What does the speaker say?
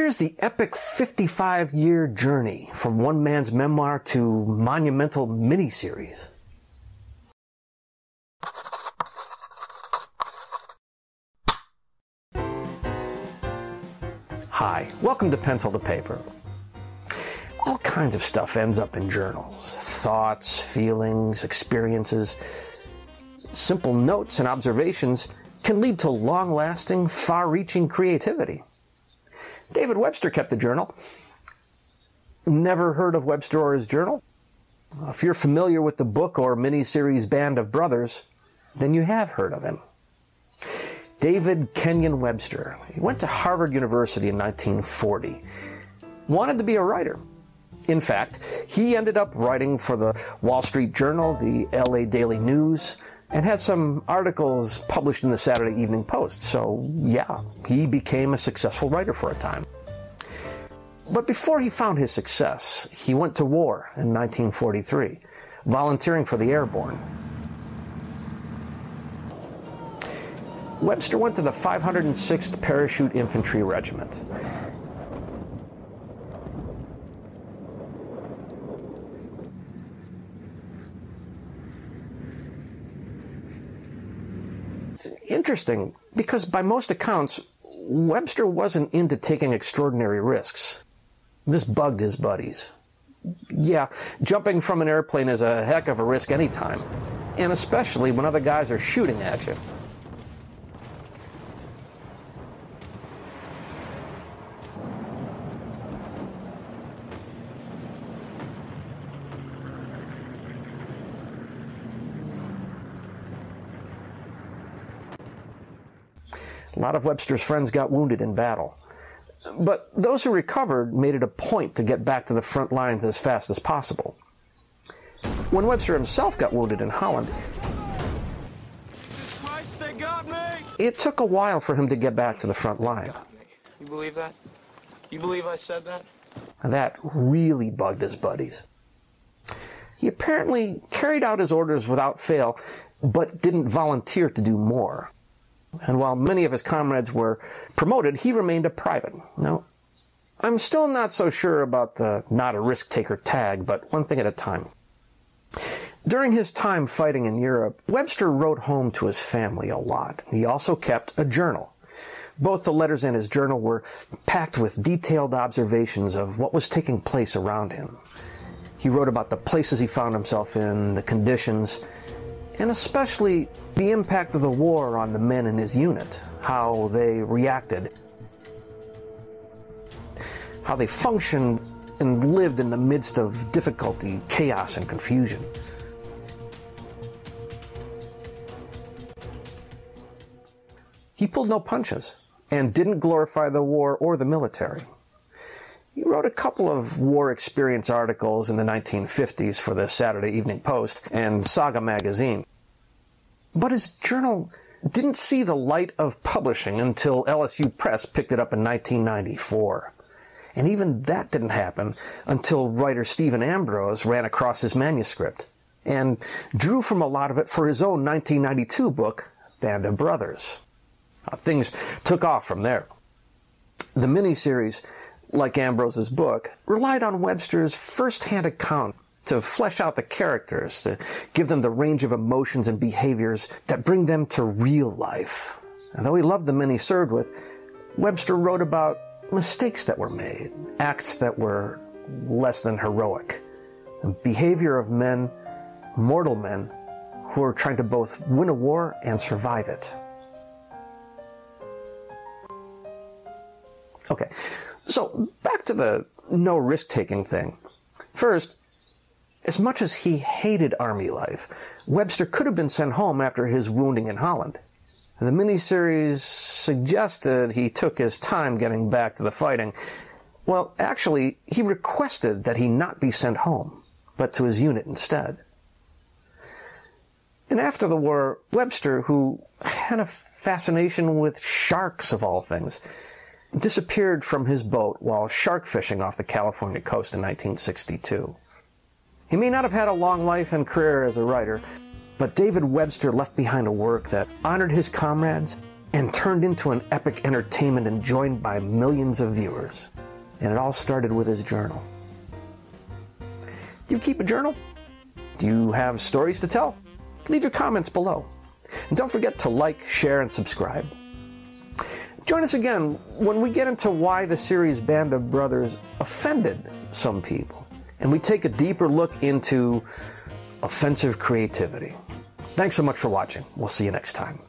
Here's the epic 55-year journey from one man's memoir to monumental miniseries. Hi, welcome to Pencil to Paper. All kinds of stuff ends up in journals. Thoughts, feelings, experiences. Simple notes and observations can lead to long-lasting, far-reaching creativity. David Webster kept a journal. Never heard of Webster or his journal? If you're familiar with the book or miniseries Band of Brothers, then you have heard of him. David Kenyon Webster. He went to Harvard University in 1940. Wanted to be a writer. In fact, he ended up writing for the Wall Street Journal, the LA Daily News, and had some articles published in the Saturday Evening Post. So, yeah, he became a successful writer for a time. But before he found his success, he went to war in 1943, volunteering for the airborne. Webster went to the 506th Parachute Infantry Regiment. It's interesting because by most accounts, Webster wasn't into taking extraordinary risks. This bugged his buddies. Yeah, jumping from an airplane is a heck of a risk anytime, and especially when other guys are shooting at you. A lot of Webster's friends got wounded in battle. But those who recovered made it a point to get back to the front lines as fast as possible. When Webster himself got wounded in Holland, Christ, they got me! It took a while for him to get back to the front line. You believe that? You believe I said that? And that really bugged his buddies. He apparently carried out his orders without fail, but didn't volunteer to do more. And while many of his comrades were promoted, he remained a private. Now, I'm still not so sure about the not a risk-taker tag, but one thing at a time. During his time fighting in Europe, Webster wrote home to his family a lot. He also kept a journal. Both the letters and his journal were packed with detailed observations of what was taking place around him. He wrote about the places he found himself in, the conditions, and especially the impact of the war on the men in his unit, how they reacted, how they functioned and lived in the midst of difficulty, chaos, and confusion. He pulled no punches and didn't glorify the war or the military. He wrote a couple of war experience articles in the 1950s for the Saturday Evening Post and Saga magazine. But his journal didn't see the light of publishing until LSU Press picked it up in 1994. And even that didn't happen until writer Stephen Ambrose ran across his manuscript and drew from a lot of it for his own 1992 book, Band of Brothers. Things took off from there. The miniseries, like Ambrose's book, relied on Webster's first-hand account to flesh out the characters, to give them the range of emotions and behaviors that bring them to real life. And though he loved the men he served with, Webster wrote about mistakes that were made, acts that were less than heroic, and behavior of men, mortal men, who are trying to both win a war and survive it. Okay, so back to the no risk-taking thing. First, as much as he hated Army life, Webster could have been sent home after his wounding in Holland. The miniseries suggested he took his time getting back to the fighting. Well, actually, he requested that he not be sent home, but to his unit instead. And after the war, Webster, who had a fascination with sharks of all things, disappeared from his boat while shark fishing off the California coast in 1962. He may not have had a long life and career as a writer, but David Webster left behind a work that honored his comrades and turned into an epic entertainment enjoyed by millions of viewers. And it all started with his journal. Do you keep a journal? Do you have stories to tell? Leave your comments below. And don't forget to like, share, and subscribe. Join us again when we get into why the series Band of Brothers offended some people, and we take a deeper look into offensive creativity. Thanks so much for watching. We'll see you next time.